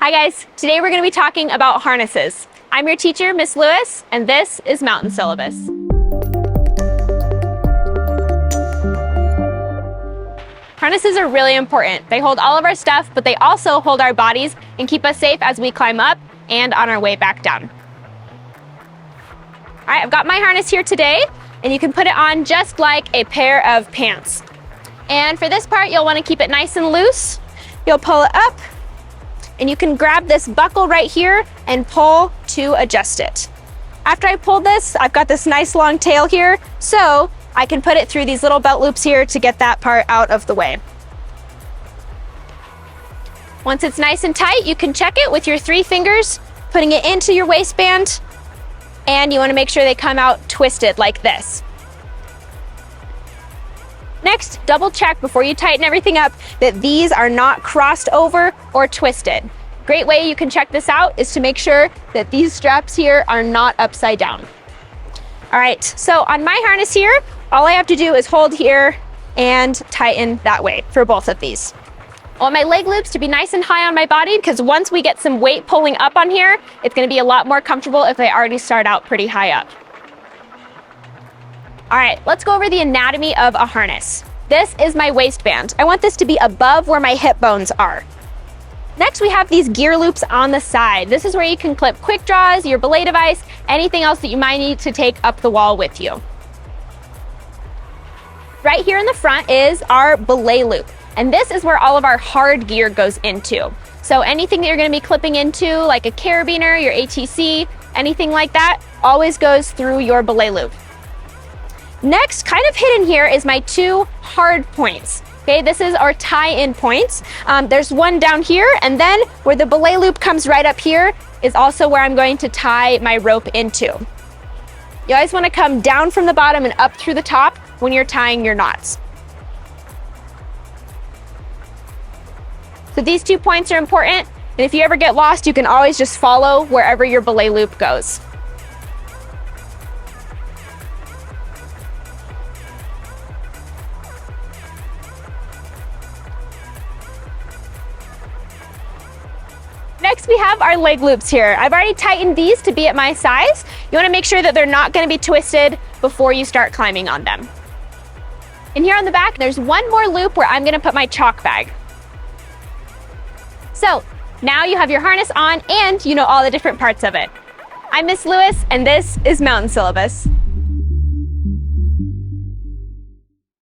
Hi guys, today we're going to be talking about harnesses. I'm your teacher, Miss Lewis, and this is Mountain Syllabus. Harnesses are really important. They hold all of our stuff, but they also hold our bodies and keep us safe as we climb up and on our way back down. All right, I've got my harness here today, and you can put it on just like a pair of pants. And for this part, you'll want to keep it nice and loose. You'll pull it up, and you can grab this buckle right here and pull to adjust it. After I pulled this, I've got this nice long tail here, so I can put it through these little belt loops here to get that part out of the way. Once it's nice and tight, you can check it with your 3 fingers, putting it into your waistband, and you want to make sure they come out twisted like this. Next, double check before you tighten everything up that these are not crossed over or twisted. Great way you can check this out is to make sure that these straps here are not upside down. All right, so on my harness here, all I have to do is hold here and tighten that way for both of these. I want my leg loops to be nice and high on my body because once we get some weight pulling up on here, it's going to be a lot more comfortable if they already start out pretty high up. All right, let's go over the anatomy of a harness. This is my waistband. I want this to be above where my hip bones are. Next, we have these gear loops on the side. This is where you can clip quick draws, your belay device, anything else that you might need to take up the wall with you. Right here in the front is our belay loop, and this is where all of our hard gear goes into. So anything that you're going to be clipping into, like a carabiner, your ATC, anything like that, always goes through your belay loop. Next, kind of hidden here is my 2 hard points. Okay, this is our tie-in points. There's one down here, and then where the belay loop comes right up here is also where I'm going to tie my rope into. You always want to come down from the bottom and up through the top when you're tying your knots. So these 2 points are important, and if you ever get lost, you can always just follow wherever your belay loop goes. Next, we have our leg loops here. I've already tightened these to be at my size. You want to make sure that they're not going to be twisted before you start climbing on them. And here on the back, there's one more loop where I'm going to put my chalk bag. So now you have your harness on and you know all the different parts of it. I'm Miss Lewis, and this is Mountain Syllabus.